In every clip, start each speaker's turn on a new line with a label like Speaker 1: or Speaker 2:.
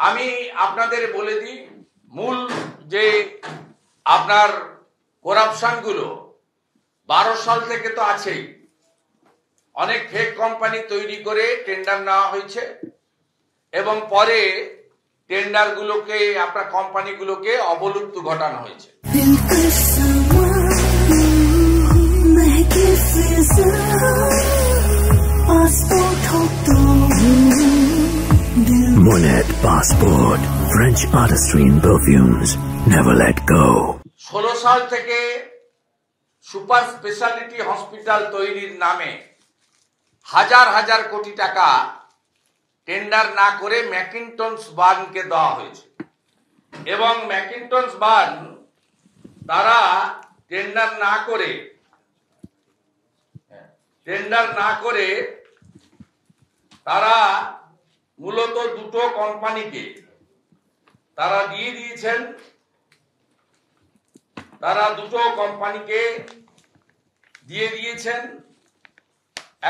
Speaker 1: আমি আপনাদের বলে দিই মূল যে আপনার করাপশন গুলো 12 সাল থেকে তো আছেই। অনেক ফেক কোম্পানি তৈরি করে টেন্ডার নেওয়া হয়েছে এবং পরে টেন্ডার গুলোকে আপনার কোম্পানিগুলোকে অবলুপ্ত ঘটানো হয়েছে।
Speaker 2: Monet Passport, French artistry in perfumes. Never let go.
Speaker 1: 16 সাল থেকে সুপার স্পেশালিটি হসপিটাল তৈরির নামে হাজার হাজার কোটি টাকা টেন্ডার না করে ম্যাকিন্টনস বার্নকে দেওয়া হয়েছে এবং ম্যাকিন্টনস বার্ন তারা টেন্ডার না করে তারা মূলত দুটো কোম্পানিকে তারা দিয়ে দিয়েছেন।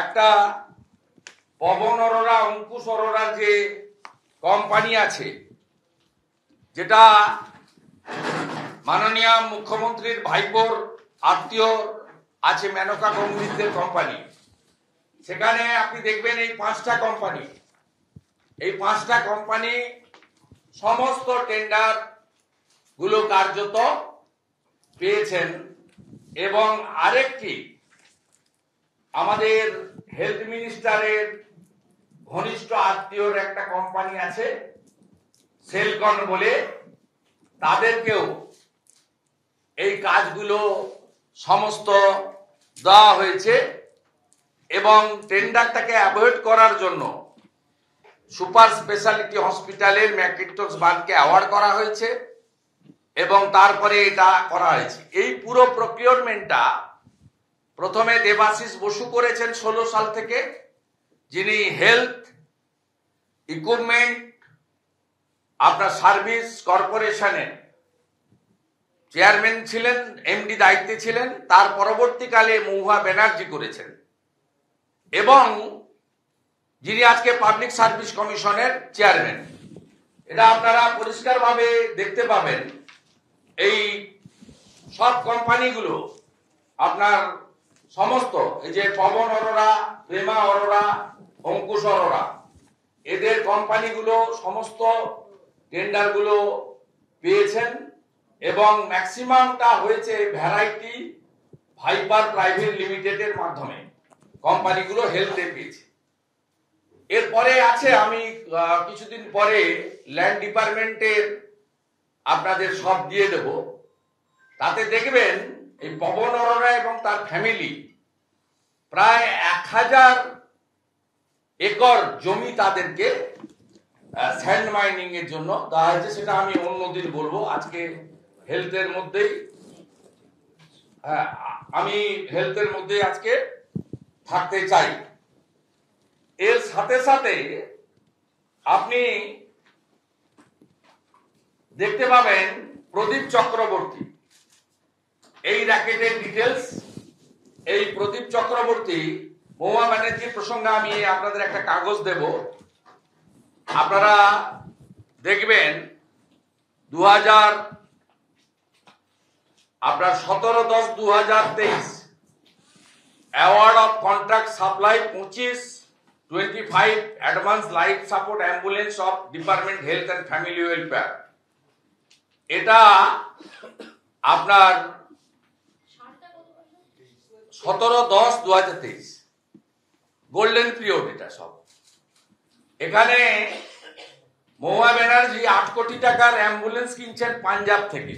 Speaker 1: একটা পবন অরোরা, অঙ্কুশ অরোরার যে কোম্পানি আছে, যেটা মাননীয় মুখ্যমন্ত্রীর ভাইপোর আত্মীয় আছে, মেনকা গম্ভীরদের কোম্পানি। সেখানে আপনি দেখবেন এই পাঁচটা কোম্পানি সমস্ত টেন্ডার গুলো কার্যত পেয়েছেন। এবং আরেকটি আমাদের হেলথ মিনিস্টারের ঘনিষ্ঠ আত্মীয়র একটা কোম্পানি আছে সেলকন বলে, তাদেরকেও এই কাজগুলো সমস্ত দেওয়া হয়েছে এবং টেন্ডারটাকে অ্যাভয়েড করার জন্য সুপার স্পেশালিটি হসপিটালের ম্যাকিন্টনস বার্নকে অ্যাওয়ার্ড করা হয়েছে এবং তারপরে এটা করা হয়েছে। এই পুরো প্রকিউরমেন্টটা প্রথমে দেবাশিস বসু করেছেন 16 সাল থেকে, যিনি হেলথ ইকুইপমেন্ট আপনার সার্ভিস কর্পোরেশনের চেয়ারম্যান ছিলেন, এমডি দায়িত্বে ছিলেন। তার পরবর্তীকালে মহুয়া ব্যানার্জি করেছেন এবং যিনি আজকে পাবলিক সার্ভিস কমিশনের চেয়ারম্যান। এটা আপনারা পরিষ্কারভাবে দেখতে পাবেন। এই সব কোম্পানিগুলো আপনার সমস্ত এই যে পবন অরোরা, প্রেমা অরোরা, অঙ্কুশ অরোরা, এদের কোম্পানিগুলো সমস্ত টেন্ডারগুলো পেয়েছেন এবং ম্যাক্সিমামটা হয়েছে ভ্যারাইটি ভাইপার প্রাইভেট লিমিটেডের মাধ্যমে। কোম্পানিগুলো হেলথে পেয়েছে। এরপরে আছে, আমি কিছুদিন পরে ল্যান্ড ডিপার্টমেন্টের আপনাদের সব দিয়ে দেব। তাতে দেখবেন এই পবন অরোরা এবং তার ফ্যামিলি প্রায় 1000 একর জমি তাদেরকে স্যান্ড মাইনিং এর জন্য দেওয়া হয়েছে। সেটা আমি অন্যদিন বলবো, আজকে হেলথের মধ্যেই আজকে থাকতে চাই। এর সাথে সাথে আপনি দেখতে পাবেন প্রদীপ চক্রবর্তী, এই র্যাকেটের ডিটেলস। এই প্রদীপ চক্রবর্তী, মহুয়া ব্যানার্জির প্রসঙ্গে আমি আপনাদের একটা কাগজ দেব, আপনারা দেখবেন 17/10/2023 award of contract supply 25 advance life support ambulance of department health and family welfare. এটা আপনার 17/10/2023 গোল্ডেন পিরিয়ড। এটা সব এখানে মহুয়া ব্যানার্জি 8 কোটি টাকার অ্যাম্বুলেন্স কিনছেন পাঞ্জাব থেকে।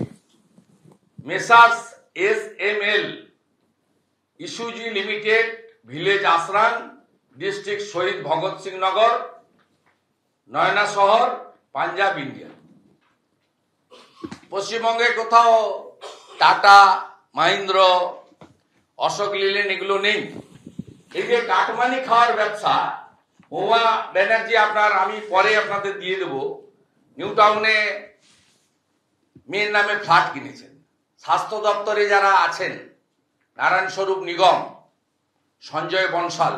Speaker 1: Messrs SML Isuzu Limited, village Asron, district Shaheed Bhagat Singh Nagar, Nawanshahr, Punjab, India. পশ্চিমবঙ্গে কোথাও টাটা, মাহিন্দ্র, অশোক লেল্যান্ড এগুলো নেই। এই যে কাটমানি খাওয়ার ব্যবসা, মহুয়া ব্যানার্জি আমি পরে আপনাদের দিয়ে দেব, নিউ টাউনে মেয়ের নামে ফ্ল্যাট কিনেছেন। স্বাস্থ্য দপ্তরে যারা আছেন, নারায়ণ স্বরূপ নিগম, সঞ্জয় বনশাল,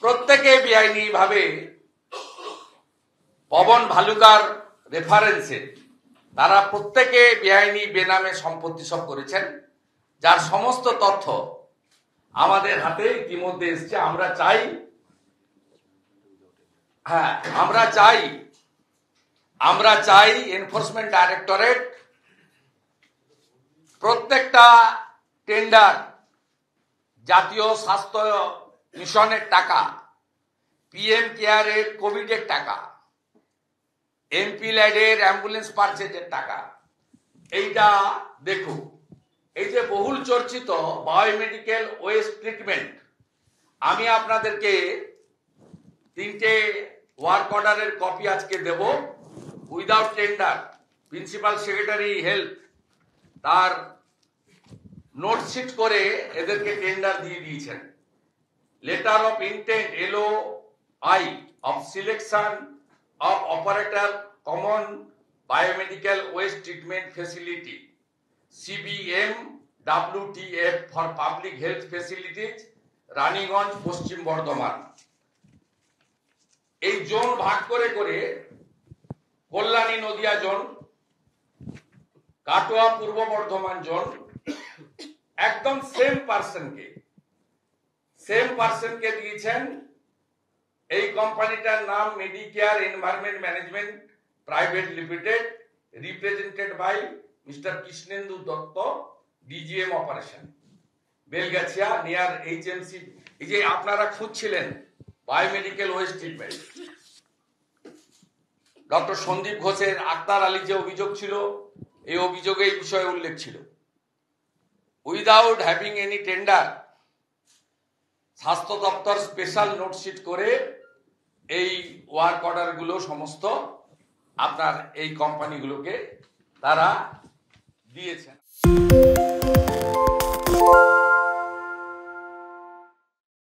Speaker 1: প্রত্যেকে বেআইনি ভাবে পবন ভালুকার রেফারেন্সে তারা প্রত্যেকে বেআইনি বেনামে সম্পত্তি সব করেছেন, যার সমস্ত তথ্য আমাদের হাতে ইতিমধ্যে এসছে। আমরা চাই এনফোর্সমেন্ট ডাইরেক্টরেট প্রত্যেকটা টেন্ডার, জাতীয় স্বাস্থ্য মিশনের টাকা, পিএম কেয়ারের কোভিডের টাকা, এমপি ল্যাডের অ্যাম্বুলেন্স পারচেজের টাকা, এইটা দেখুন। এই যে বহুল চর্চিত বায়োমেডিক্যাল ওয়েস্ট ট্রিটমেন্ট, আমি আপনাদেরকে 3টে ওয়ার্ক অর্ডারের কপি আজকে দেব। Without tender principal secretary health তার নোটশিট করে এদেরকে টেন্ডার দিয়ে দিয়েছেন। Letter of intent LOI of selection of operator common biomedical waste treatment facility CBM WTF for public health facilities Raniganj, Paschim Bardhaman. এই জোন ভাগ করে করে কল্যাণী নদিয়া জোন, কাটোয়া পূর্ব বর্ধমান জোন, একদম সেম পার্সনকে দিয়েছেন। এই কোম্পানিটার নাম Medicare Environment Management Private Limited, represented by mister Krishnendu Dutta, DGM operation, Belgachia near HMC। এই যে আপনারা খুঁজছিলেন biomedical waste treatment, doctor Sandip ঘোষের আক্তার আলী যে অভিযোগ ছিল, এই অভিযোগে এই বিষয়ে উল্লেখ ছিল। উইদাউট হ্যাভিং এনি টেন্ডার, স্বাস্থ্য দপ্তর স্পেশাল নোটশিট করে এই ওয়ার্ক অর্ডার গুলো সমস্ত আপনার এই কোম্পানিগুলোকে তারা দিয়েছেন।